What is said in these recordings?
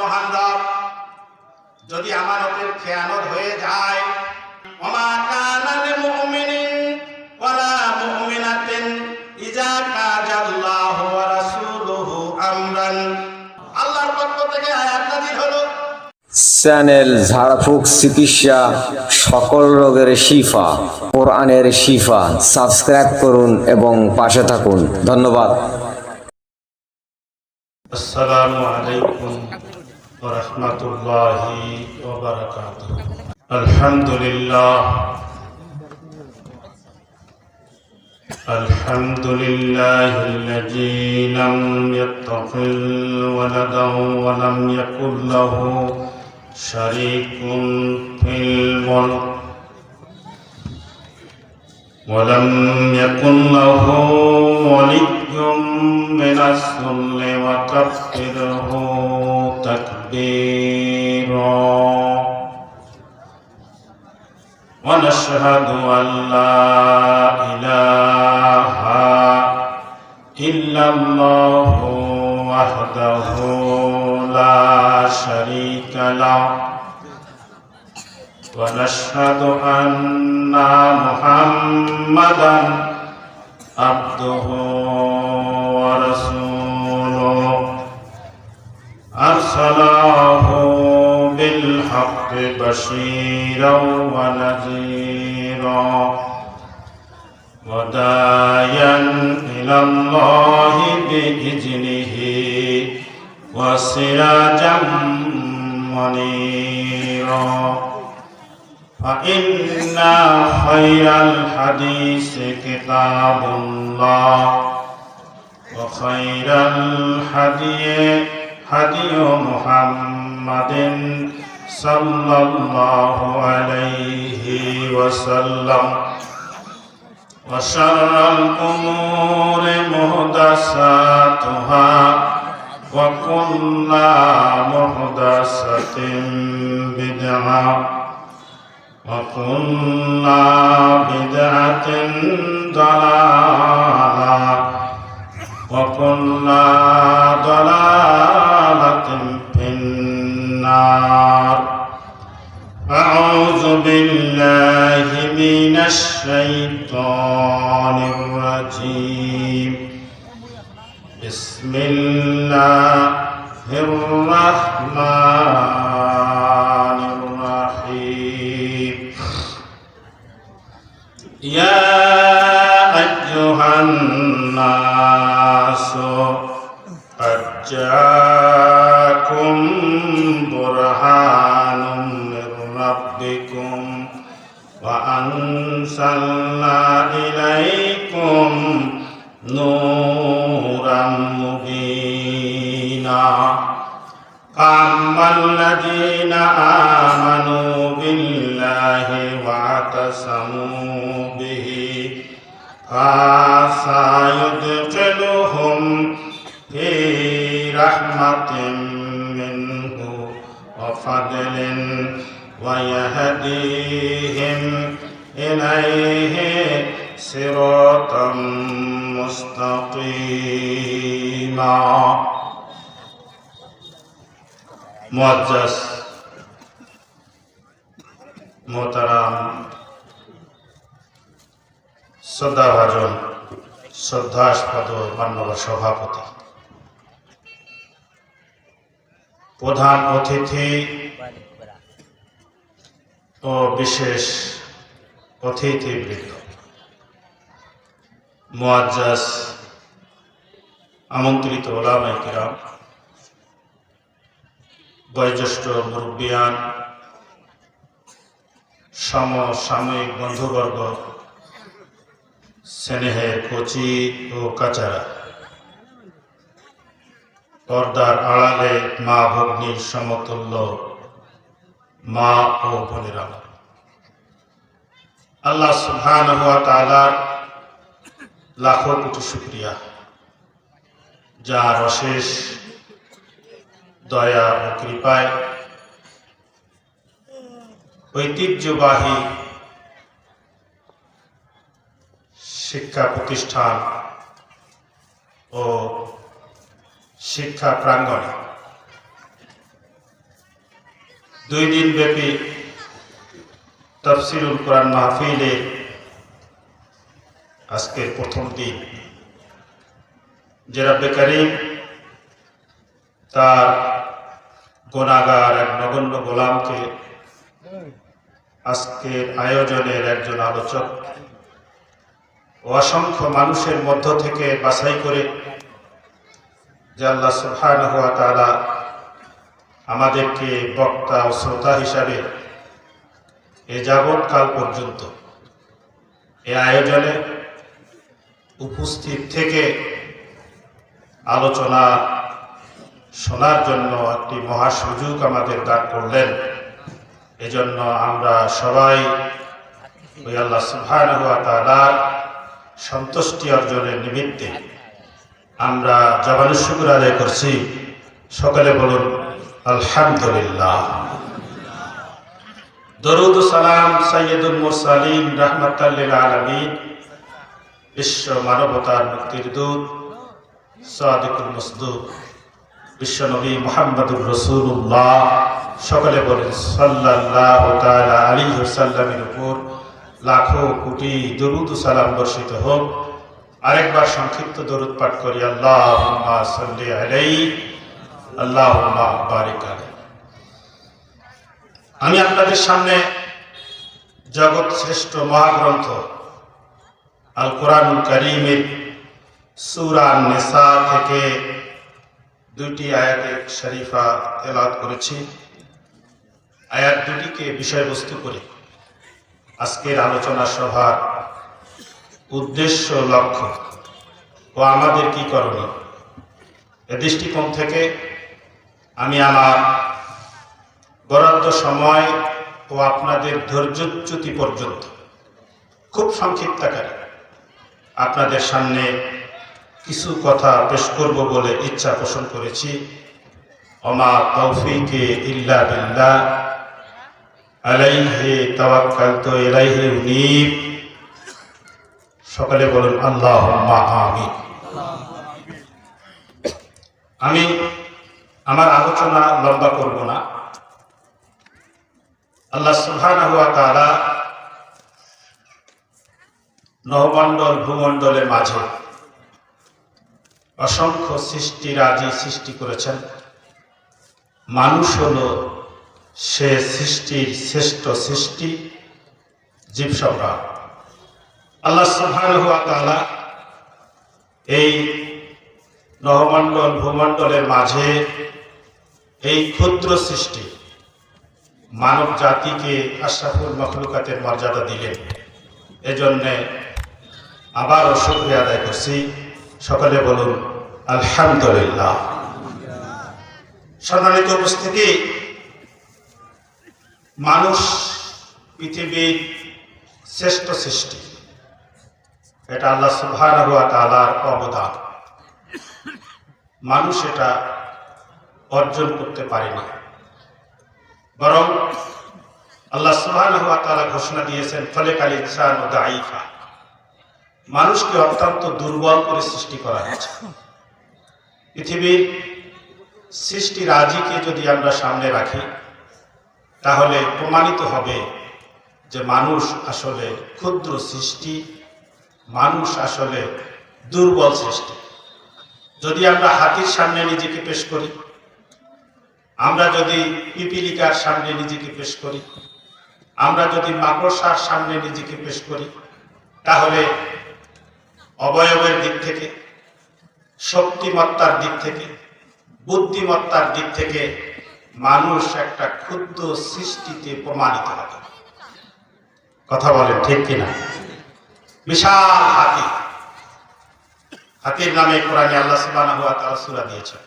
মহান রব যদি আমানতের খেয়ানত হয়ে যায়, ওমা কানা লিল মুমিনিন ওয়ালা মুমিনাতিন ইজা কাজাল্লাহু ওয়া রাসূলুহু আমরান, আল্লাহর পক্ষ থেকে আয়াত নাযিল হলো। চ্যানেল ঝাড়ফুঁক চিকিৎসা, সকল রোগের শিফা, কোরআনের শিফা। সাবস্ক্রাইব করুন এবং পাশে থাকুন। ধন্যবাদ। আসসালামু আলাইকুম ওয়া রাহমাতুল্লাহি ওয়া বারাকাতুহু। আলহামদুলিল্লাহিল্লাযী লাম ইয়াত্তাখিল ওয়ালাদান ওয়া লাম ইয়াকুল লাহু শারীকুন ফিল মুলক ওয়া লাম ইয়াকুল লাহু ওয়ালিয়্যুম মিনাস যুল্লি ওয়া কাব্বিরহু তাকবীরা। ونشهد أن لا إله إلا الله وحده لا شريك له ونشهد أن محمدا عبده ورسوله أرسله بالحق بشيرا ونذيرا وداعيا إلى الله بإذنه وسراجا منيرا. فإن خير الحديث كتاب الله وخير الهدي هدي محمد صلى الله عليه وسلم وشر الأمور محدثاتها وكل محدثة بدعة وكل بدعة ضلالة وكل ضلالة في النار. أعوذ بالله من الشيطان الرجيم. بسم الله الرحمن الرحيم. يا أيها الناس قد جاءكم برهان من ربكم وأنزلنا إليكم نورا مبينا. فأما الذين آمنوا بالله واعتصموا به فسيدخلهم في رحمة منه وفضل ويهديهم إليه صراطا مستقيما. মুআজ্জাজ মোহতারাম শ্রদ্ধাভাজন শ্রদ্ধাস্পদ মাননীয় সভাপতি, প্রধান অতিথি ও বিশেষ অতিথিবৃন্দ, মুআজ্জাজ আমন্ত্রিত উলামায়ে কিরাম, বয়োজ্যেষ্ঠ মুরব্বিয়ান, সমসাময়িক বন্ধুবর্গ, স্নেহের কচি ও কাচারা, পর্দার আড়ালে মা ভগ্নীর সমতুল্য মা ও বোনেরা, আল্লাহ সুবহানাহু ওয়া তাআলার লাখো কোটি শুকরিয়া, যার অশেষ দয়া ও কৃপায় ঐতিহ্যবাহী শিক্ষা প্রতিষ্ঠান ও শিক্ষা প্রাঙ্গণে 2 দিন ব্যাপী তাফসীরুল কোরআন মাহফিলে আজকে প্রথম দিন, যে রব্বে করিম তার গুনাহগার এক নগণ্য গোলামকে আজকের আয়োজনের একজন আলোচক ও অসংখ্য মানুষের মধ্য থেকে বাছাই করে যে আল্লাহ সুবহানাহু ওয়া তাআলা আমাদেরকে বক্তা ও শ্রোতা হিসাবে এ যাবৎকাল পর্যন্ত এই আয়োজনে উপস্থিত থেকে আলোচনা শোনার জন্য একটি মহা সুযোগ আমাদের দান করলেন। এজন্য আমরা সবাই ওই আল্লাহ সুবহানাহু ওয়া তাআলার সন্তুষ্টি অর্জনের নিমিত্তে আমরা জবানে শুকর আদায় করছি। সকলে বলুন আলহামদুলিল্লাহ। দরুদ ও সালাম সাইয়্যিদুল মুরসালিন রাহমাতাল লিল আলামিন, বিশ্ব মানবতার মুক্তির দূত সাদিকুল মাসদুক বিশ্ব নবী মুহাম্মদুর রাসূলুল্লাহ, সকলে বলেন সাল্লাল্লাহু তাআলা আলাইহি ওয়াসাল্লামের উপর লাখো কোটি দরুদ ও সালাম বর্ষিত হোক। আরেকবার সংক্ষিপ্ত দরুদ পাঠ করি, আল্লাহুম্মা সাল্লি আলাইহি আল্লাহুম্মা বারিক আলাইহি। আমি আপনাদের সামনে জগৎ শ্রেষ্ঠ মহাগ্রন্থ আল কোরআনুল কারীমের সূরা নিসা থেকে 2টি আয়াতে শরীফা তেলাওয়াত করেছি। আয়াত দুটিকে বিষয়বস্তু করে আজকের আলোচনা সভার উদ্দেশ্য, লক্ষ্য ও আমাদের কি করণীয়, এ দৃষ্টিকোণ থেকে আমি আমার বরাদ্দ সময় ও আপনাদের ধৈর্যচ্যুতি পর্যন্ত খুব সংক্ষিপ্ত আকারে আপনাদের সামনে কিছু কথা পেশ করব বলে ইচ্ছা পোষণ করেছি। ওমা তৌফিকে ইল্লা বিল্লাহ, আলাইহি তাওয়াক্কালতু ইলাইহি উনীব। সকলে বলুন আল্লাহুম্মা আমিন। আমি আমার আলোচনা লম্বা করব না। আল্লাহ সুবহানাহু ওয়া তাআলা নবমণ্ডল ভূমণ্ডলের মাঝে অসংখ্য সৃষ্টিরাজি সৃষ্টি করেছেন। মানুষ হলো সে সৃষ্টির শ্রেষ্ঠ সৃষ্টি, জীব সম্রাট। আল্লাহ সুবহানাহু ওয়া তাআলা এই নবমণ্ডল ভূমণ্ডলের মাঝে এই ক্ষুদ্র সৃষ্টি মানব জাতিকে আশরাফুল মাখলুকাতের মর্যাদা দিলেন। এজন্যে আবারও শুকরিয়া আদায় করছি। সকলে বলুন আলহামদুলিল্লাহ। সম্মানিত উপস্থিতি, মানুষ পৃথিবীর শ্রেষ্ঠ সৃষ্টি, এটা আল্লাহ সুবহানাহু ওয়া তাআলার অবদান। মানুষ এটা অর্জন করতে পারেনি, বরং আল্লাহ সুবহানাহু ওয়া তাআলা ঘোষণা দিয়েছেন খলাকাল ইনসানু দাঈফা, মানুষকে অত্যন্ত দুর্বল করে সৃষ্টি করা হয়েছে। পৃথিবীর সৃষ্টি রাজিকে যদি আমরা সামনে রাখি তাহলে প্রমাণিত হবে যে মানুষ আসলে ক্ষুদ্র সৃষ্টি, মানুষ আসলে দুর্বল সৃষ্টি। যদি আমরা হাতির সামনে নিজেকে পেশ করি, আমরা যদি পিপিলিকার সামনে নিজেকে পেশ করি, আমরা যদি মাকড়সার সামনে নিজেকে পেশ করি, তাহলে অবয়বের দিক থেকে, শক্তিমত্তার দিক থেকে, বুদ্ধিমত্তার দিক থেকে মানুষ একটা ক্ষুদ্র সৃষ্টিতে প্রমাণিত হবে। কথা বলেন ঠিক কিনা? বিশাল হাতি, হাতির নামে কোরআনে আল্লাহ সুবহানাহু ওয়া তাআলা সূরা দিয়েছেন।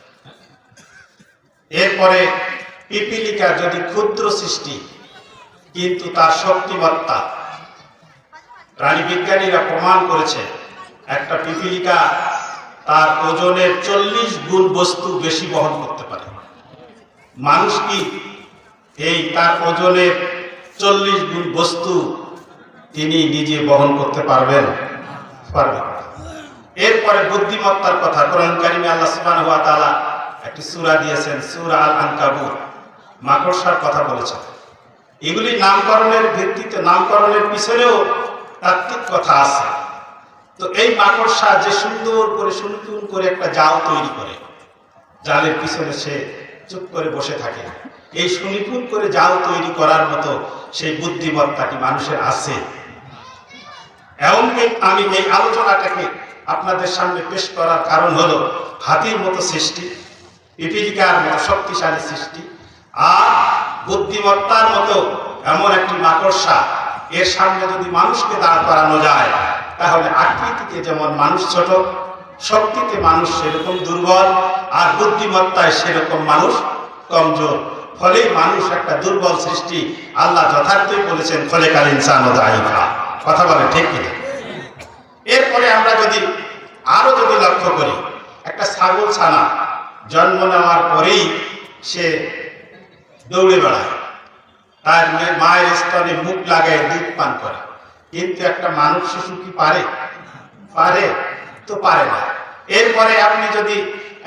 এরপরে পিপিলিকা যদি ক্ষুদ্র সৃষ্টি, কিন্তু তার শক্তিমত্তা, প্রাণী বিজ্ঞানীরা প্রমাণ করেছে একটা পিপিলিকা তার ওজনের 40 গুণ বস্তু বেশি বহন করতে পারে। মানুষ কি এই তার ওজনের 40 গুণ বস্তু তিনি নিজে বহন করতে পারবেন? পারবেন। এরপরে বুদ্ধিমত্তার কথা কোরআন কারীমে আল্লাহ সুবহানাহু ওয়া তাআলা একটি সূরা দিয়েছেন, সূরা আল আনকাবুত। মাকড়সার কথা বলেছেন। এগুলি নামকরণের ভিত্তিতে, নামকরণের পিছনেও তাত্ত্বিক কথা আছে। তো এই মাকড়সা যে সুন্দর করে সুন্দর করে একটা জাল তৈরি করে, জালের পিছনে সে চুপ করে বসে থাকে, এই সুনিপুণ করে জাল তৈরি করার মতো সেই বুদ্ধিমত্তা কি মানুষের আছে? এমনকি আমি এই আলোচনাটাকে আপনাদের সামনে পেশ করার কারণ হলো, হাতির মতো সৃষ্টি, পিপীলিকার মতো শক্তিশালী সৃষ্টি, আর বুদ্ধিমত্তার মতো এমন একটি মাকড়সা, এর সামনে যদি মানুষকে দাঁড় করানো যায়, তাহলে আকৃতিতে যেমন মানুষ ছোট, শক্তিতে মানুষ সেরকম দুর্বল, আর বুদ্ধিমত্তায় সেরকম মানুষ কমজোর। ফলে মানুষ একটা দুর্বল সৃষ্টি। আল্লাহ যথার্থই বলেছেন, খলেকাল ইনসান দাঈফা। কথা বলে ঠিক কিনা? এরপরে আমরা যদি আরো লক্ষ্য করি, একটা ছাগল ছানা জন্ম নেওয়ার পরেই সে দৌড়ে বেড়ায়, তার মায়ের স্তনে মুখ লাগায় দুধ পান করে। কিন্তু একটা মানব শিশু কি পারে? তো পারে না। এরপরে আপনি যদি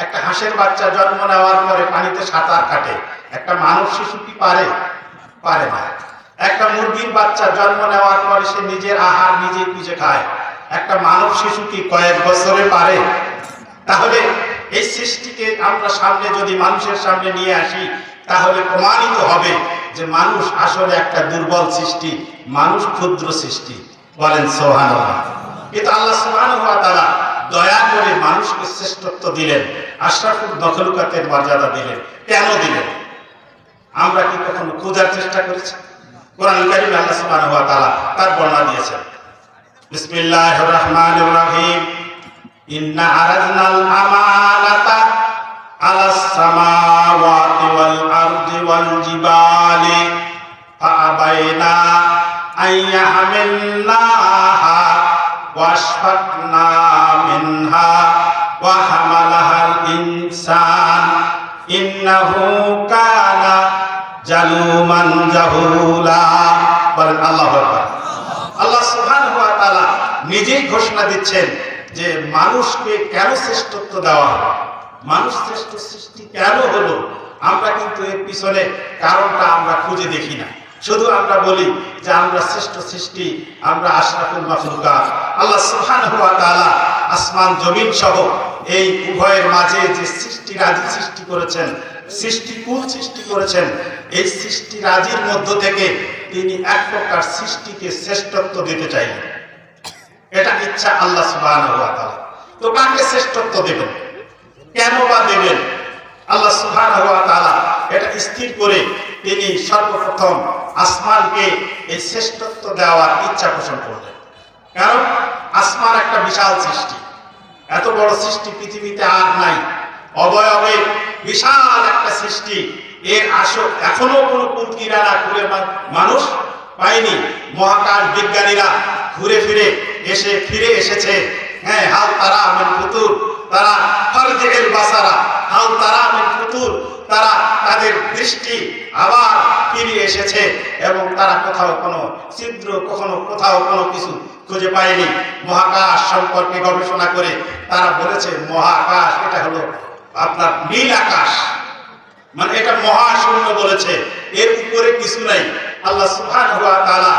একটা হাঁসের বাচ্চা জন্ম নেওয়ার পরে পানিতে সাঁতার কাটে, একটা মানব শিশু কি পারে না। একটা মুরগির বাচ্চা জন্ম নেওয়ার পরে সে নিজের আহার নিজে খুঁজে খায়, একটা মানব শিশু কি কয়েক বছরে পারে? তাহলে এই সৃষ্টিকে আমরা সামনে যদি মানুষের সামনে নিয়ে আসি, তাহলে প্রমাণিত হবে যে মানুষ আসলে একটা দুর্বল সৃষ্টি, মানুষ ক্ষুদ্র সৃষ্টি। বলেন সুবহানাল্লাহ। কিন্তু আল্লাহ সুবহানাহু ওয়া তাআলা দয়া করে মানুষকে শ্রেষ্ঠত্ব দিলেন, আশরাফুল মখলুকাতের মর্যাদা দিলেন। কেন দিলেন? আমরা কি কখনো খোঁজার চেষ্টা করেছি? কোরআন কারীমে আল্লাহ সুবহানাহু ওয়া তাআলা তার বর্ণনা দিয়েছেন। বিসমিল্লাহির রাহমানির রাহিম। ইন্না আরাজনাল আমানাতা আলাস সামাওয়াতি ওয়াল আরদি ওয়াল জিবালি ফাআবাইনা আইয়াহমিলনাহা ওয়াশফাকনা মিনহা ওয়া হামালাহাল ইনসান ইন্নাহু কানা জালুমান জাহুলা। বলেন আল্লাহু আকবার। আল্লাহ সুবহানাহু ওয়া তাআলা নিজেই ঘোষণা দিচ্ছেন যে মানুষকে কেন শ্রেষ্ঠত্ব দেওয়া হলো, মানুষ শ্রেষ্ঠ সৃষ্টি কেন হলো। আমরা কিন্তু এর পিছনে কারণটা আমরা খুঁজে দেখি না। শুধু আমরা বলি যে আমরা শ্রেষ্ঠ সৃষ্টি, আমরা আশরাফুল মাখলুকাত। আল্লাহ সুবহানাহু ওয়া তাআলা আসমান জমিন সহ এই উভয়ের মাঝে যে সৃষ্টিরাজি সৃষ্টি করেছেন, সৃষ্টিকুল সৃষ্টি করেছেন, এই সৃষ্টিরাজির মধ্য থেকে তিনি এক প্রকার সৃষ্টিকে শ্রেষ্ঠত্ব দিতে চাইলেন। এটা ইচ্ছা আল্লাহ সুবহানাহু ওয়া তাআলা। তো কাকে শ্রেষ্ঠত্ব দেবেন, কেন বা দেবেন? আল্লাহ সুবহানাহু ওয়া তাআলা এটা স্থির করে তিনি সর্বপ্রথম আসমানকে এই শ্রেষ্ঠত্ব দেওয়ার ইচ্ছা পোষণ করলেন। কারণ আসমান একটা বিশাল সৃষ্টি, এত বড় সৃষ্টি পৃথিবীতে আর নাই। অবয়বে বিশাল একটা সৃষ্টি, এর আসল এখনো কোনো কুল কিনারা করে মানুষ পায়নি। মহাকাশ বিজ্ঞানীরা ঘুরে ফিরে এসেছে। হ্যাঁ, হাল তারা মিন ফুতুর, তারা ফারজিল বাসারা, হাল তারা মিন ফুতুর, তারা তাদের দৃষ্টি আবার ফিরে এসেছে এবং তারা কোথাও কোনো ছিদ্র, কোথাও কোনো কিছু খুঁজে পায়নি। মহাকাশ সম্পর্কে গবেষণা করে তারা বলেছে মহাকাশ এটা হলো আপনার নীল আকাশ, মানে এটা মহাশূন্য বলেছে, এর উপরে কিছু নাই। আল্লাহ সুবহানাহু ওয়া তাআলা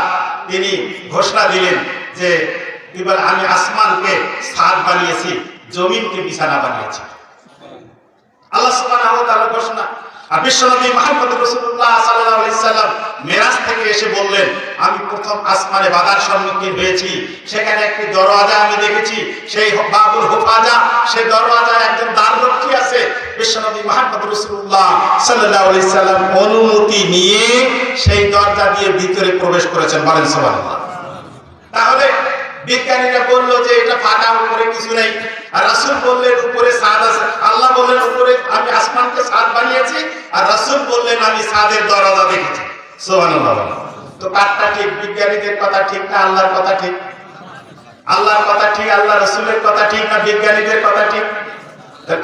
তিনি ঘোষণা দিলেন যে আমি আসমানকে ছাদ বানিয়েছি, জমিনকে বিছানা বানিয়েছি। আল্লাহ সুবহানাহু ওয়া তাআলা ঘোষণা। আর বিশ্বনবী মুহাম্মদ রাসূলুল্লাহ সাল্লাল্লাহু আলাইহি সাল্লাম মেরাজ থেকে এসে বললেন, আমি প্রথম আসমানে বাধার সম্মুখীন হয়েছি, সেখানে একটি দরওয়াজা আমি দেখেছি, সেই বাবুল হুফাজা, সেই দরওয়াজায় একজন দ্বাররক্ষী আছে। বিশ্বনবী মুহাম্মদ রাসূলুল্লাহ সাল্লাল্লাহু আলাইহি সাল্লাম অনুমতি নিয়ে সেই দরজা দিয়ে ভিতরে প্রবেশ করেছেন। বলেন সুবহানাল্লাহ। তাহলে বিজ্ঞানীরা বলল যে এটা ফাঁকা, উপরে কিছু নেই, আর রাসূল বললেন উপরে ছাদ আছে। আল্লাহ বললেন উপরে আমি আসমানকে ছাদ বানিয়েছি, আর রাসূল বললেন আমি ছাদের দরজা দেখেছি। সুবহানাল্লাহ। তো কারটা ঠিক? বিজ্ঞানীদের কথা ঠিক না আল্লাহর কথা ঠিক? আল্লাহর কথা ঠিক, আল্লাহ রাসূলের কথা ঠিক না বিজ্ঞানীদের কথা ঠিক?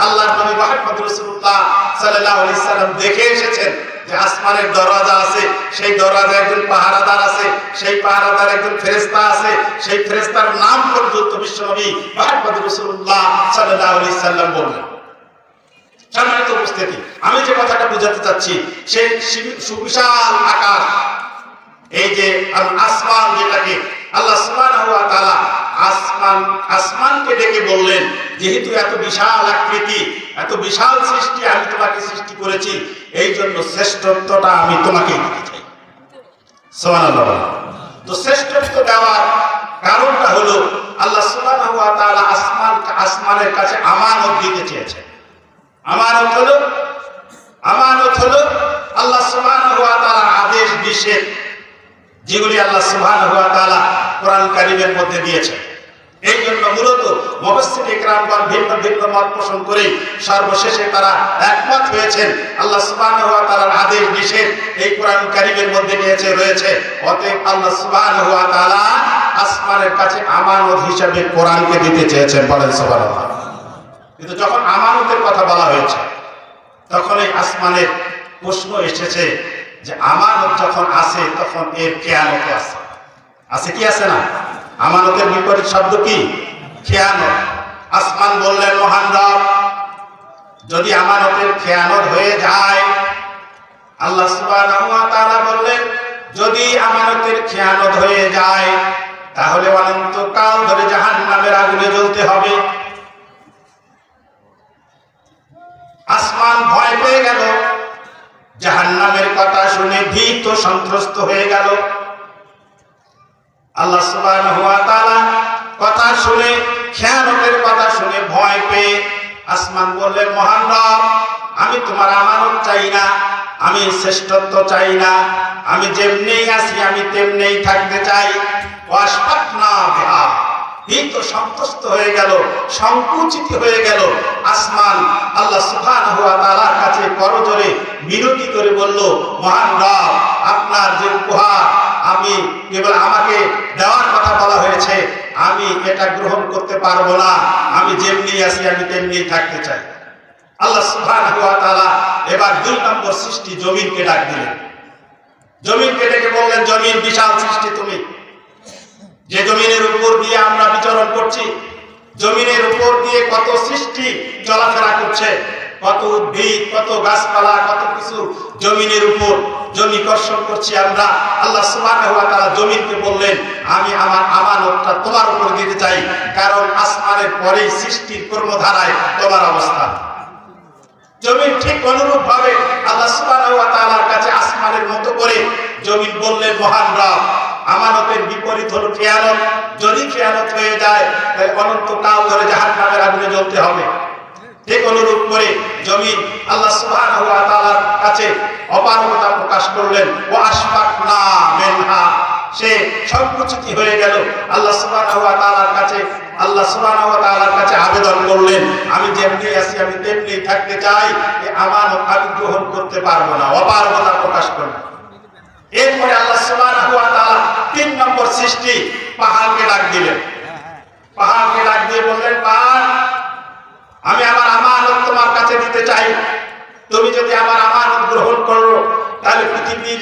আল্লাহর নবী মুহাম্মদ রাসূলুল্লাহ সাল্লাল্লাহু আলাইহি সাল্লাম দেখে এসেছেন যে আসমানের দরজা আছে, সেই দরজায় একজন পাহারাদার আছে, সেই পাহারাদার একজন ফেরেশতা আছে, সেই ফেরেশতার নাম পর্যন্ত বিশ্বনবী মুহাম্মদ রাসূলুল্লাহ সাল্লাল্লাহু আলাইহি সাল্লাম বললেন। সম্মানিত উপস্থিতি, আমি যে কথাটা বোঝাতে চাচ্ছি, সেই সুবিশাল আকাশ, এই যে আসমান, যেটাকে আল্লাহ সুবহানাহু ওয়া তাআলা আসমানকে ডেকে বললেন, যেহেতু এত বিশাল আকৃতি, এত বিশাল সৃষ্টি আমি তোমাকে সৃষ্টি করেছি, এই জন্য শ্রেষ্ঠত্বটা আমি তোমাকে দিতে চাই। সুবহানাল্লাহ। তো শ্রেষ্ঠত্ব দেওয়ার কারণটা হলো আল্লাহ সুবহানাহু ওয়া তাআলা আসমানের কাছে আমানত দিতে চেয়েছেন। আমানত হলো আল্লাহ সুবহানাহু ওয়া তাআলার আদেশ নিষেধ, যেগুলি আল্লাহ সুবহানাহু ওয়া তাআলা কোরআন কারীমের মধ্যে দিয়েছেন। এই জন্য মূলত মুফাসসির ইকরামগণ ভিন্ন ভিন্ন মত পোষণ করে সর্বশেষে তারা একমত হয়েছেন আল্লাহ সুবহানাহু ওয়া তাআলার আদেশ নিষেধ এই কোরআন কারীমের মধ্যে রয়েছে। অতএব আল্লাহ সুবহানাহু ওয়া তাআলা আসমানের কাছে আমানত হিসেবে কোরআনকে দিতে চেয়েছেন। বলেন সুবহানাল্লাহ। কিন্তু যখন আমানতের কথা বলা হয়েছে, তখন এই আসমানের প্রশ্ন এসেছে যে আমানত যখন আসে তখন এর খেয়ানত আছে কি আছে না? আমানতের বিপরীত শব্দ কি? খেয়ানত। আসমান বললেন, মহান রব, যদি আমানতের খেয়ানত হয়ে যায়, আল্লাহ সুবহানাহু ওয়া তাআলা বললেন, যদি আমানতের খেয়ানত হয়ে যায় তাহলে অনন্তকাল ধরে জাহান্নামের আগুনে জ্বলতে হবে। আসমান ভয় পেয়ে গেল, জাহান্নামের কথা শুনে ভীত সন্ত্রস্ত হয়ে গেল। আল্লাহ সুবহানাহু ওয়া তাআলা কথা শুনে, খেয়ানতের কথা শুনে ভয় পেয়ে আসমান বললেন, মহান রব, আমি তোমার আমানত চাই না, আমি শ্রেষ্ঠত্ব চাই না, আমি যেমনিই আছি আমি তেমনিই থাকতে চাই। ওয়াশফাকনা বিহা, ভীত সন্ত্রস্ত হয়ে গেল, সংকুচিত হয়ে গেল। আসমান আল্লাহ সুবহানাহু ওয়া তাআলার কাছে করজোরে মিনতি করে বলল, মহান রব, আপনার যে উপহার আমি কেবল আমাকে দেওয়ার কথা বলা হয়েছে, আমি এটা গ্রহণ করতে পারবো না, আমি যেমনি আছি আমি তেমনি থাকতে চাই। আল্লাহ সুবহানাহু ওয়া তাআলা এবার 2 নম্বর সৃষ্টি জমিনকে ডাক দিলেন। জমিনকে ডেকে বললেন, জমিন বিশাল সৃষ্টি, তুমি যে জমিনের উপর দিয়ে আমরা বিচরণ করছি, জমিনের উপর দিয়ে কত সৃষ্টি চলাফেরা করছে, কত উদ্ভিদ, কত গাছপালা, কত কিছু জমিনের উপর জমি কর্ষণ করছি আমরা। আল্লাহ সুবহানাহু ওয়া তাআলা জমিনকে বললেন, আমি আমার আমানতটা তোমার উপর দিতে চাই, কারণ আসমানের পরেই সৃষ্টির কর্মধারায় তোমার অবস্থান। জমিন ঠিক অনুরূপ ভাবে আল্লাহ সুবহানাহু ওয়া তাআলার কাছে আসমানের মতো করে জমিন বললেন, মহান রব, আমানতের বিপরীত হলো খেয়ানত। যদি খেয়ানত হয়ে যায় তাহলে অনন্তকাল ধরে জাহান্নামের আগুনে জ্বলতে হবে। ঠিক অনুরূপ করে জমিন আল্লাহ সুবহানাহু ওয়া তাআলার কাছে অপারগতা প্রকাশ করলেন। ওয়াশফাকনা মিনহা, সে সংকুচিত হয়ে গেল। আল্লাহ সুবহানাহু ওয়া তাআলার কাছে আবেদন করলেন, আমি যেমনি আছি আমি তেমনি থাকতে চাই, এই আমানত আমি গ্রহণ করতে পারবো না, অপারগতা প্রকাশ করলেন। এরপরে আল্লাহ সুবহানাহু ওয়া তাআলা 3 নম্বর সৃষ্টি পাহাড়কে ডাক দিলেন। পাহাড়কে ডাক দিয়ে বললেন, পাহাড়, আমি আমার আমানত তোমার কাছে দিতে চাই। তুমি যদি আমার আমানত গ্রহণ করো তাহলে পৃথিবীর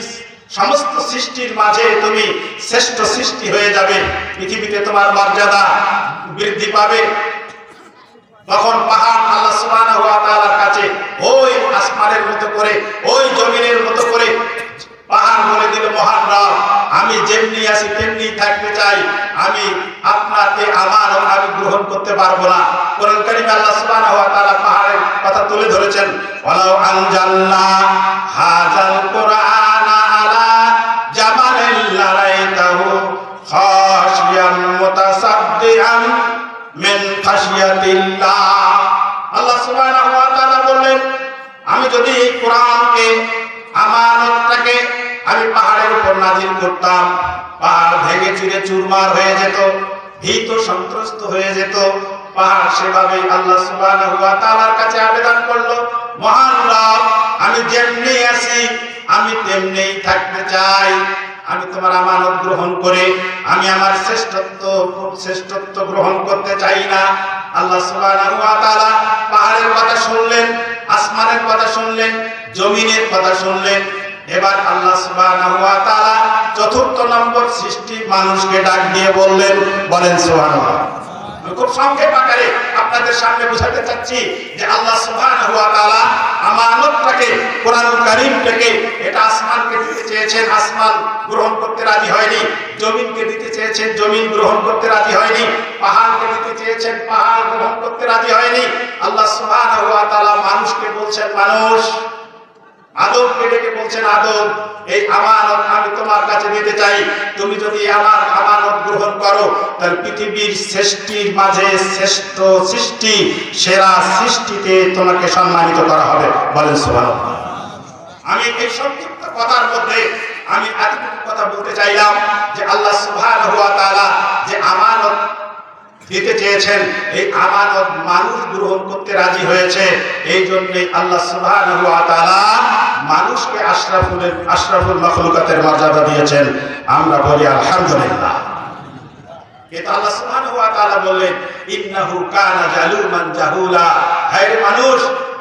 সমস্ত সৃষ্টির মাঝে তুমি শ্রেষ্ঠ সৃষ্টি হয়ে যাবে, পৃথিবীতে তোমার মর্যাদা বৃদ্ধি পাবে। তখন পাহাড় আল্লাহ সুবহানাহু ওয়া তাআলার কাছে ওই আসমানের মতো করে, ওই জমিনের মতো করে পাহাড় বলে দিল, মহান রব, আমি যেমনি আছি তেমনি থাকতে চাই, আমি আপনাকে আমানত আমি গ্রহণ করতে পারবো না। কোরআন কারীমে আল্লাহ সুবহানাহু ওয়া তাআলা পাহাড়ের কথা তুলে ধরেছেন, ওয়ালাউ আনজালনা হাযাল কুরআনা আলা জাবালিন লারাইতাহু খাশিয়াম মুতাসাদ্দিআন মিন খাশিয়াতিল্লাহ। আল্লাহ সুবহানাহু ওয়া তাআলা বললেন, আমি যদি এই কোরআনকে, আমানতটাকে আমি পাহাড়ের উপর নাজিল করতাম, পাহাড় ভেঙে চুরে চুরমার হয়ে যেত, ভীত সন্ত্রস্ত হয়ে যেত। পাহাড় সেভাবে আল্লাহ সুবহানাহু ওয়া তাআলার কাছে আবেদন করলো, মহান রব, আমি যেমনি আছি আমি তেমনিই থাকতে চাই, আমি তোমার আমানত গ্রহণ করে আমি আমার শ্রেষ্ঠত্ব গ্রহণ করতে চাই না। আল্লাহ সুবহানাহু ওয়া তাআলা পাহাড়ের কথা শুনলেন, আসমানের কথা শুনলেন, জমিনের কথা শুনলেন। এবার আল্লাহ সুবহানাহু ওয়া তাআলা 4 নম্বর সৃষ্টি মানুষকে ডাক দিয়ে বললেন, বলেন সুবহানাল্লাহ। খুব সংক্ষেপ আকারে আপনাদের সামনে বোঝাতে চাচ্ছি যে আল্লাহ সুবহানাহু ওয়া তাআলা আমানতটাকে, কোরআনুল কারীমটাকে, এটা আসমানকে দিতে চেয়েছেন, আসমান গ্রহণ করতে রাজি হয়নি। জমিনকে দিতে চেয়েছেন, জমিন গ্রহণ করতে রাজি হয়নি। পাহাড়কে দিতে চেয়েছেন, পাহাড় গ্রহণ করতে রাজি হয়নি। আল্লাহ সুবহানাহু ওয়া তাআলা মানুষকে বলছেন, মানুষ, আদমকে ডেকে বলছেন, আদম, এই আমানত আমি তোমার কাছে দিতে চাই। তুমি যদি আমার আমানত গ্রহণ করো, তাহলে পৃথিবীর সৃষ্টির মাঝে শ্রেষ্ঠ সৃষ্টি, সেরা সৃষ্টিতে তোমাকে সম্মানিত করা হবে। বলেন সুবহানাল্লাহ। আমি এই সংক্ষিপ্ত কথার মধ্যে আমি এতটুকু কথা বলতে চাইলাম যে আল্লাহ সুবহানাহু ওয়া তাআলা যে আমানত দিতে চেয়েছেন, এই আমানত মানুষ গ্রহণ করতে রাজি হয়েছে। এই জন্যই আল্লাহ সুবহানাহু ওয়া তাআলা মানুষকে আশরাফুল মাখলুকাতের মর্যাদা দিয়েছেন। আমরা বলি আলহামদুলিল্লাহ। কিন্তু আল্লাহ সুবহানাহু ওয়া তাআলা বলেন, ইন্নাহু কানা জালুমান জাহুলা। হে মানুষ,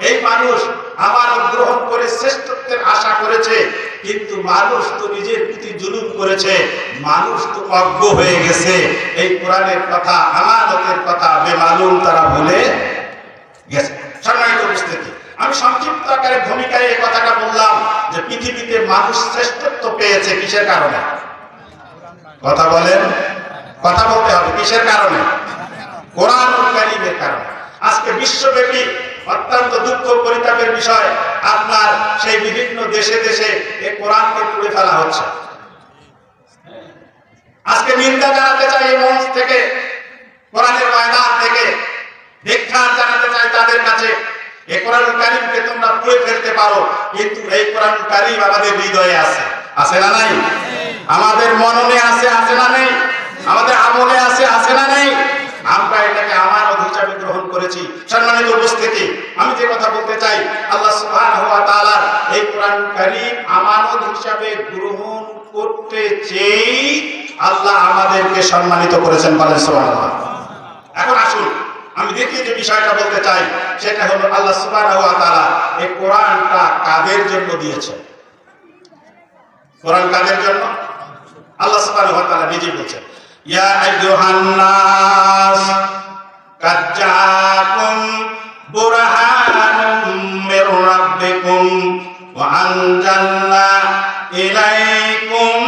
এই মানুষ আমানত গ্রহণ করে শ্রেষ্ঠত্বের আশা করেছে, কিন্তু মানুষ তো নিজের প্রতি জুলুম করেছে, মানুষ তো অজ্ঞ হয়ে গেছে। এই কোরআনের কথা, আমানতের কথা বেমালুম তারা ভুলে গেছে। সম্মানিত উপস্থিতি, আমি সংক্ষিপ্ত আকারে ভূমিকায় এই কথাটা বললাম যে পৃথিবীতে মানুষ শ্রেষ্ঠত্ব পেয়েছে কিসের কারণে? কথা বলেন, কথা বলতে হবে। কিসের কারণে? কোরআনুল কারীমের কারণে। আজকে বিশ্বব্যাপী অত্যন্ত দুঃখ পরিতাপের বিষয়, আপনার সেই বিভিন্ন দেশে দেশে এই কোরআনকে পুড়ে ফেলা হচ্ছে। আজকে নিন্দা জানাতে চাই এই মঞ্চ থেকে, কোরআনের ময়দান থেকে ধিক্কার জানাতে চাই তাদের কাছে। এই কোরআনুল কারীমকে তোমরা পুড়ে ফেলতে পারো, কিন্তু এই কোরআনুল কারীম আমাদের হৃদয়ে আছে, আছে না নাই? আমাদের মননে আছে, আছে না নেই? আমাদের আমলে আছে, আছে না নেই? আমরা এটাকে আমানত হিসাবে গ্রহণ করেছি। সম্মানিত উপস্থিতি, আমি যে কথা বলতে চাই, আল্লাহ সুবহানাহু ওয়া তাআলা এই কোরআনুল কারীম আমানত হিসাবে গ্রহণ করতে চেয়ে আল্লাহ আমাদেরকে সম্মানিত করেছেন। বলেন সুবহানাল্লাহ। এখন আসুন আমি দেখি যে বিষয়টা বলতে চাই, সেটা হলো আল্লাহ সুবহানাহু ওয়া তাআলা এই কোরআনটা কাদের জন্য দিয়েছেন? কোরআন কাদের জন্য? আল্লাহ সুবহানাহু ওয়া তাআলা নিজে বলছেন, ইয়া আইয়ুহান নাস কাদ জাআকুম বুরহানুম মির রাব্বিকুম ওয়া আনজালনা ইলাইকুম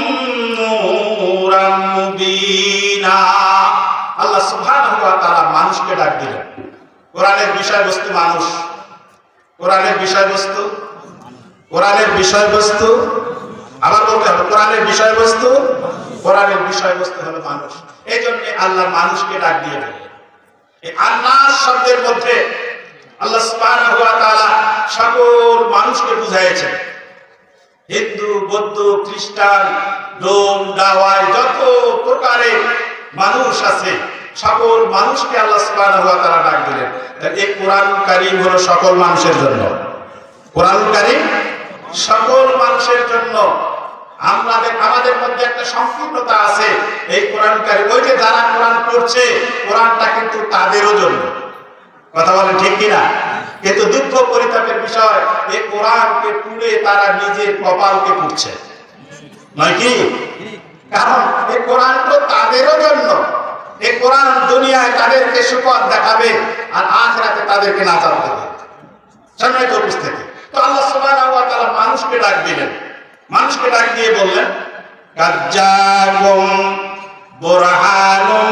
নূরাম মুবিনা। আল্লাহ সুবহানাহু ওয়া তাআলা মানুষকে ডাক দিলেন। কোরআনের বিষয়বস্তু মানুষ, কোরআনের বিষয়বস্তু, কোরআনের বিষয়বস্তু, আবার বলতে হবে কোরআনের বিষয়বস্তু, কোরআনের বিষয়বস্তু হলো মানুষ। এই জন্য আল্লাহ মানুষকে ডাক দিয়ে দিলেন। এই আন্নাস শব্দের মধ্যে আল্লাহ সুবহানাহু ওয়া তাআলা সকল মানুষকে বুঝাইছেন। হিন্দু, বৌদ্ধ, খ্রিস্টান, রোম, দাওয়াই, যত প্রকারের মানুষ আছে, সকল মানুষকে আল্লাহ সুবহানাহু ওয়া তাআলা ডাক দিলেন। এই কোরআনুল কারীম হলো সকল মানুষের জন্য। কোরআনুল কারীম সকল মানুষের জন্য। আমাদের মধ্যে একটা সংকীর্ণতা আছে। এই কোরআন কারীম, ওই যে যারা কোরআন পড়ছে, কোরআনটা কিন্তু তাদেরও জন্য। কথা বলেন ঠিক কিনা? কিন্তু দুঃখ পরিতাপের বিষয়, এই কোরআনকে পুড়ে তারা নিজের কপালকে পুড়ছে, নয় কি? কারণ এই কোরআন তো তাদেরও জন্য। এই কোরআন দুনিয়ায় তাদেরকে সুপথ দেখাবে, আর আখিরাতে তাদেরকে নাজাত দেবে। সম্মানিত উপস্থিতি, তো আল্লাহ সুবহানাহু ওয়া তাআলা মানুষকে ডাক দিলেন। মানুষকে ডাক দিয়ে বললেন, কাদ জাআকুম বুরহানুম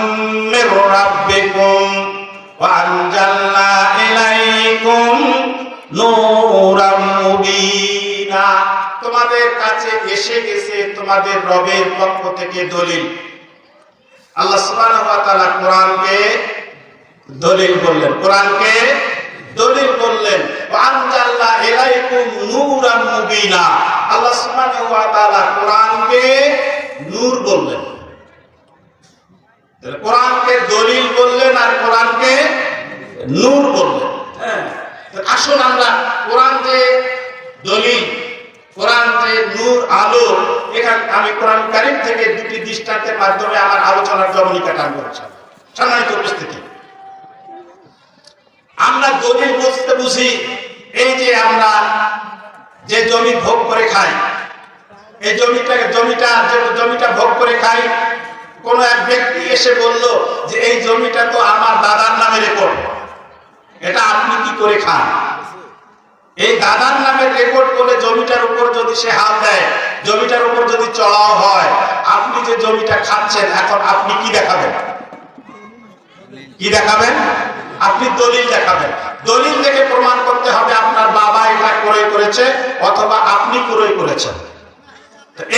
মির রাব্বিকুম ওয়া আনজালনা ইলাইকুম নূরাম মুবিনা। তোমাদের কাছে এসে গেছে তোমাদের রবের পক্ষ থেকে দলিল। আল্লাহ সুবহানাহু ওয়া তাআলা কোরআনকে দলিল বললেন, কোরআনকে দলিল বললেন। ওয়া আনজালনা ইলাইকুম নূরাম মুবিনা। আল্লাহ সুবহানাহু ওয়া তাআলা কোরআনকে নূর বললেন। কোরআনকে দলিল বললেন আর কোরআনকে নূর বললেন। হ্যাঁ, আসুন আমরা কোরআন যে দলিল, কোরআন যে নূর, আলো, এখানে আমি কোরআন কারীম থেকে দুটি দৃষ্টান্তের মাধ্যমে আমার আলোচনার জবনিকা টান করছি। সম্মানিত উপস্থিতি, আমরা দলিল বুঝতে বুঝি এই যে আমরা যে জমি ভোগ করে খাই, এই জমিটা ভোগ করে খাই, কোন এক ব্যক্তি এসে বলল যে এই জমিটা তো আমার দাদার নামে রেকর্ড, এটা আপনি কি করে খান? এই দাদার নামের রেকর্ড বলে জমিটার উপর যদি সে হাত দেয়, জমিটার উপর যদি চড়াও হয়, আপনি যে জমিটা খাচ্ছেন এখন আপনি কি দেখাবেন? কি দেখাবেন? আপনি দলিল দেখাবেন। দলিল দেখে প্রমাণ করতে হবে আপনার বাবা এটা ক্রয় করেছে অথবা আপনি ক্রয় করেছেন।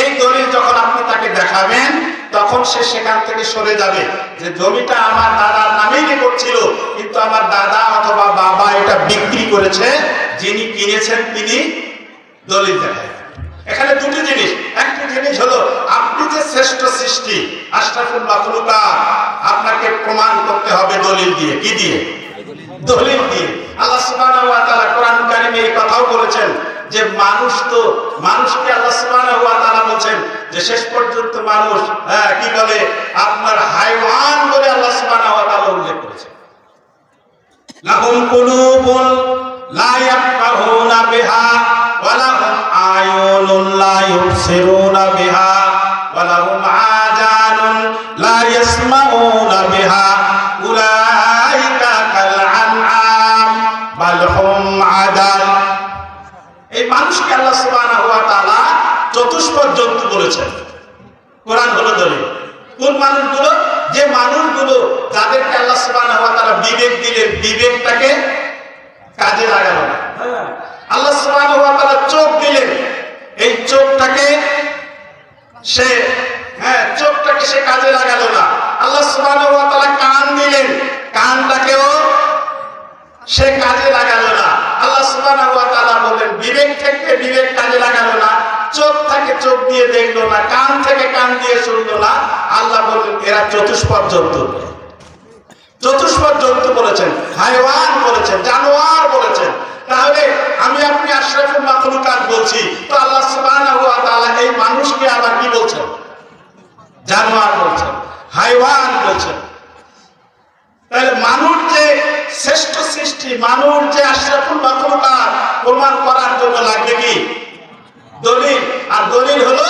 এই দলিল যখন আপনি তাকে দেখাবেন তখন সে সেখান থেকে সরে যাবে যে জমিটা আমার দাদার নামেই রেকর্ড ছিল, কিন্তু আমার দাদা অথবা বাবা এটা বিক্রি করেছে, যিনি কিনেছেন তিনি দলিল দেখায়। এখানে দুটি জিনিস, একটি জিনিস হলো আপনি যে শ্রেষ্ঠ সৃষ্টি আশরাফুল মাখলুকাত, আপনাকে প্রমাণ করতে হবে দলিল দিয়ে। কি দিয়ে? দলিল দিয়ে। আল্লাহ সুবহানাহু ওয়া তাআলা কোরআন কারীমে এই কথাও বলেছেন যে মানুষকে আল্লাহ সুবহানাহু ওয়া তাআলা বলেন যে শেষ পর্যন্ত মানুষ কি বলে আপনার হাইওয়ান বলে আল্লাহ সুবহানাহু ওয়া তাআলা উল্লেখ করেছেন। লাহুম কুলুবুন লা ইয়াফকাহুনা বিহা ওয়া লাহুম আয়ুনুন লা ইউবসিরুনা বিহা ওয়া লাহুম আযানুন লা ইয়াসমাউনা বিহা উলাইকা কাল আনআম বাল হুম আদাল। এই মানুষকে আল্লাহ সুবহানাহু ওয়া তাআলা চতুষ্পদ জন্তু বলেছেন। কোরআন হলো দলিল। কোন মানুষগুলো? যে মানুষগুলো যাদেরকে আল্লাহ সুবহানাহু ওয়া তাআলা বিবেক দিলেন, বিবেকটাকে কাজে লাগালো না। আল্লাহ সুবহানাহু ওয়া তাআলা চোখ দিলেন, এই চোখটাকে সে কাজে লাগালো না। আল্লাহ সুবহানাহু ওয়া তাআলা কান দিলেন, কানটাকেও সে কাজে লাগালো না। আল্লাহ সুবহানাহু ওয়া তাআলা বলেন বিবেক থেকে বিবেক কাজে লাগালো না, চোখ থেকে চোখ দিয়ে দেখলো না, কান থেকে কান দিয়ে শুনলো না। আল্লাহ বলেন এরা চতুষ্পদ জন্তু। চতুষ্পদ জন্তু বলেছেন, হাইওয়ান বলেছেন, জানোয়ার বলেছেন। তাহলে আমি আপনি আশরাফুল মাখলুকাত বলছি, তো আল্লাহ সুবহানাহু ওয়া তাআলা এই মানুষকে আবার কি বলছেন? জানোয়ার বলছেন, হাইওয়ান বলছেন। তাহলে মানুষ যে শ্রেষ্ঠ সৃষ্টি, মানুষ যে আশরাফুল মাখলুকাত, প্রমাণ করার জন্য লাগবে কি? দলিল। আর দলিল হলো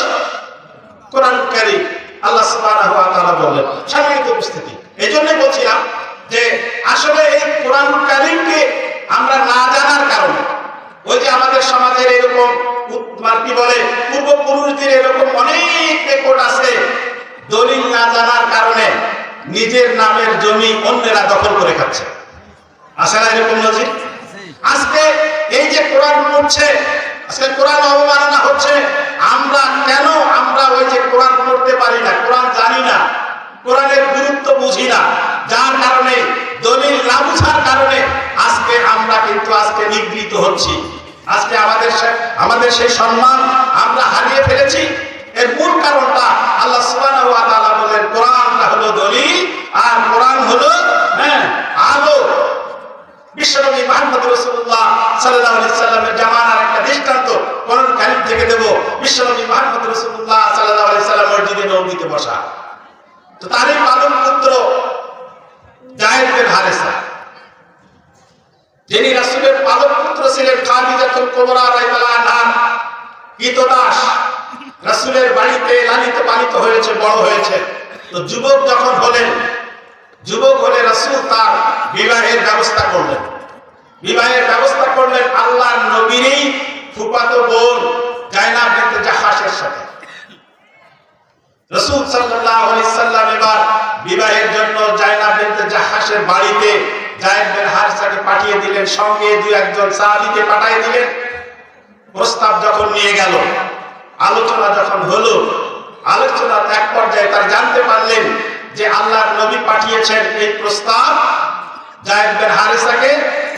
কোরআন কারীম। আল্লাহ সুবহানাহু ওয়া তাআলা বলেন সম্মানিত উপস্থিতি, এইজন্যই বলছিলাম যে আসলে এই কোরআন কারীমকে আমরা না জানার কারণে, ওই যে আমাদের সমাজের এরকম কি বলে পূর্বপুরুষদের এরকম অনেক রেকর্ড আছে, দলিল না জানার কারণে নিজের নামের জমি অন্যেরা দখল করে খাচ্ছে। আছে না এরকম নজির? আজকে এই যে কোরআন পড়ছে, আজকে কোরআন অবমাননা হচ্ছে। আমরা ওই যে কোরআন পড়তে পারি না, কোরআন জানি না, কোরআনের গুরুত্ব বুঝি না, যার কারণে দলিল না বুঝার কারণে আজকে আমরা কিন্তু আজকে নিগৃহীত হচ্ছি। আজকে আমাদের সেই সম্মান আমরা হারিয়ে ফেলেছি। এর মূল কারণটা আল্লাহ সুবহানাহু ওয়া তাআলা বলেন কোরআনটা হলো দলিল আর কোরআন হলো আলো। বিশ্বনবী মুহাম্মদ রাসূলুল্লাহ সাল্লাল্লাহু আলাইহি সাল্লামের জামানার একটা দৃষ্টান্ত কোরআন কারীম থেকে দেব। বিশ্বনবী মুহাম্মদ রাসূলুল্লাহ সাল্লাল্লাহু আলাইহি সাল্লাম মসজিদে নববীতে বসা, তো তারই পালক পুত্র যায়েদ বিন হারেসা, যিনি রাসূলের পালক পুত্র ছিলেন, খাদিজাতুল কুবরা রাদিয়াল্লাহু আনহা কৃতদাস, রাসূলের বাড়িতে লালিত পালিত হয়েছে, বড় হয়েছে। তো যুবক যখন হলে রাসূল তার বিবাহের ব্যবস্থা করলেন আল্লাহর নবীরই ফুফাতো বোন জায়নাব বিনতে জাহাশের সাথে। রাসূল সাল্লাল্লাহু আলাইহি সাল্লাম এবার বিবাহের জন্য জায়নাব বিনতে জাহাশের বাড়িতে যায়েদ বিন হারেসাকে পাঠিয়ে দিলেন, সঙ্গে দুই একজন সাহাবীকে পাঠিয়ে দিলেন। প্রস্তাব যখন নিয়ে গেল, আলোচনা যখন হলো, আলোচনার এক পর্যায়ে তারা জানতে পারলেন যে আল্লাহর নবী পাঠিয়েছেন এই প্রস্তাব যায়েদ বিন হারেসাকে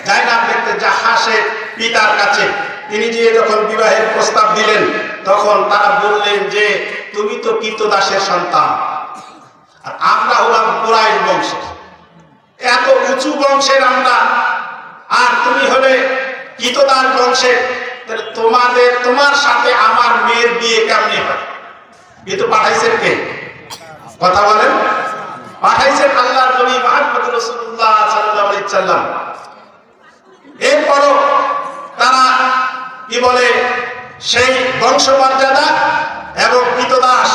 জায়নাব বিনতে জাহাশের পিতার কাছে। তিনি যে যখন বিবাহের প্রস্তাব দিলেন তখন তারা বললেন যে তুমি তো কৃতদাসের সন্তান আর আমরা হলাম কুরাইশ বংশের, এত উঁচু বংশের আমরা, আর তুমি হলে কৃতদাস বংশের, তোমার সাথে আমার মেয়ের বিয়ে কেমনে হয়? কিন্তু পাঠাইছেন কে? কথা বলেন। পাঠাইছেন আল্লাহর নবী মুহাম্মদ রাসূলুল্লাহ সাল্লাল্লাহু আলাইহি সাল্লাম। এরপরও তারা কি বলে সেই বংশমর্যাদা এবং কৃতদাস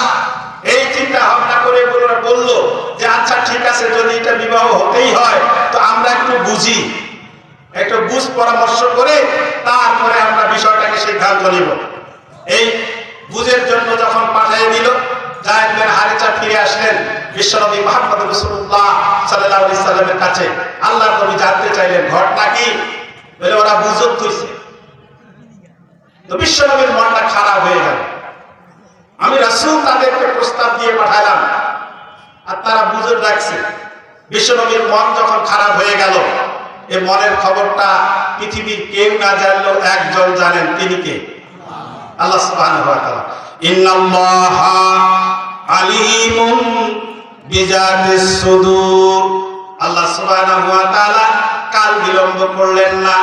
এই চিন্তা ভাবনা করে বলল যে আচ্ছা ঠিক আছে, যদি এটা বিবাহ হতেই হয় তো আমরা একটু বুঝি, একটু বুঝ পরামর্শ করে তারপরে আমরা বিষয়টাকে সিদ্ধান্ত নিব। এই বুঝের জন্য যখন পাঠিয়ে দিল, যায়েদ বিন হারিসা ফিরে আসলেন বিশ্বনবী মুহাম্মদ রাসূলুল্লাহ সাল্লাল্লাহু আলাইহি সাল্লামের কাছে। আল্লাহর নবী জানতে চাইলেন ঘটনা কি, বলে ওরা বুঝত তুইছে। তো বিশ্বনবীর মনটা খারাপ হয়ে গেল। আমি রাসূল তাদেরকে প্রস্তাব দিয়ে পাঠালাম আর তারা বুঝত রাখছে। বিশ্বনবীর মন যখন খারাপ হয়ে গেল, এই মনের খবরটা পৃথিবীর কেউ না জানলেও একজন জানেন, তিনি কে? আল্লাহ সুবহানাহু ওয়া তাআলা। ইন্নাল্লাহা আলিমুন বিজাতিস সুদূর। আল্লাহ সুবহানাহু ওয়া তাআলা কাল বিলম্ব করলেন না,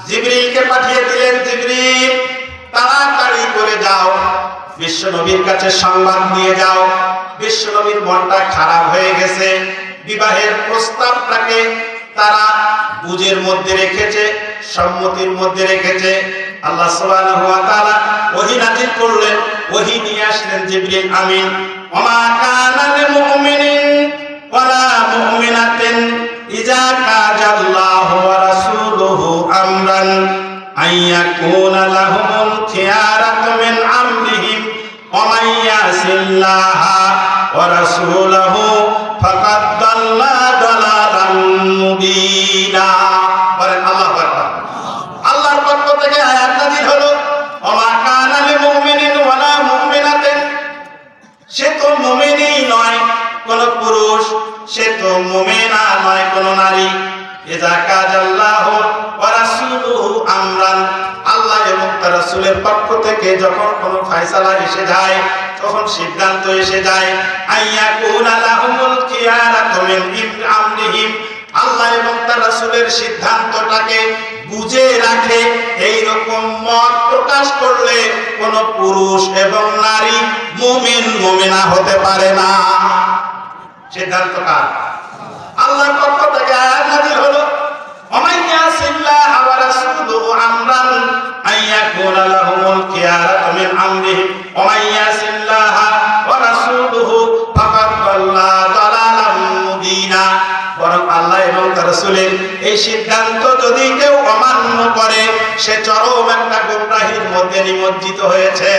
জিবরিলকে পাঠিয়ে দিলেন। জিবরিল, তাড়াতাড়ি করে যাও, বিশ্বনবীর কাছে সংবাদ নিয়ে যাও। বিশ্বনবীর মনটা খারাপ হয়ে গেছে। বিবাহের প্রস্তাবটাকে তারা বুঝের মধ্যে রেখেছে, সম্মতির মধ্যে রেখেছে। আল্লাহ সুবহানাহু ওয়া তাআলা ওহী নাযিল করলেন, ওহী নিয়ে আসলেন জিবরিল আমিন। ওমা কানা লিল মুমিনিন ওয়ালা মুমিনাতিন ইযা কাযাল্লাহু ওয়া রাসূলুহু আমরান আইয়াকুনা লাহুমুল খিয়ারাতু মিন আমরিহিম ওয়া মান ইয়াসিল্লাহা ওয়া রাসূলুহু ফাকাদ দাল্লা দালালান মুবিনা। বলেন আল্লাহু আকবার। আল্লাহর পক্ষ থেকে আয়াত নাযিল হলো, ওমা কানা লিল মুমিনিন ওয়ালা মুমিনাতিন। সে তো মুমিনই নয় কোন পুরুষ, সে তো মুমিনা নয় কোন নারী। ইযা কাযাল্লাহু ওয়া রাসূলুহু আমরান, আল্লাহ এবং তার রাসূলের পক্ষ থেকে যখন কোনো ফয়সালা এসে যায়, তখন সিদ্ধান্ত এসে যায়, আইয়াকুনা লাহুমুল খিয়ারাতু মিন আমরিহিম, আল্লাহ এবং তার রাসূলের সিদ্ধান্তটাকে বুঝে রাখে। এই রকম মত প্রকাশ করলে কোন পুরুষ এবং নারী মুমিন মুমিনা হতে পারে না। সিদ্ধান্ত কার? আল্লাহর পক্ষ থেকে আয়াত নাযিল হলো, ওমান ইয়াসিল্লাহা ওয়া রাসূলুহু আমরান আইয়াকুনা লাহুমুল খিয়ারাতু মিন আমরিহিম ওয়া মান ইয়াসিল্লাহা ওয়া রাসূলুহু ফাকাদ দাল্লা দালালান মুবিনা। বরং আল্লাহ এবং তার রাসূলের এই সিদ্ধান্ত যদি কেউ অমান্য করে, সে চরম একটা গোমরাহির মধ্যে নিমজ্জিত হয়েছে।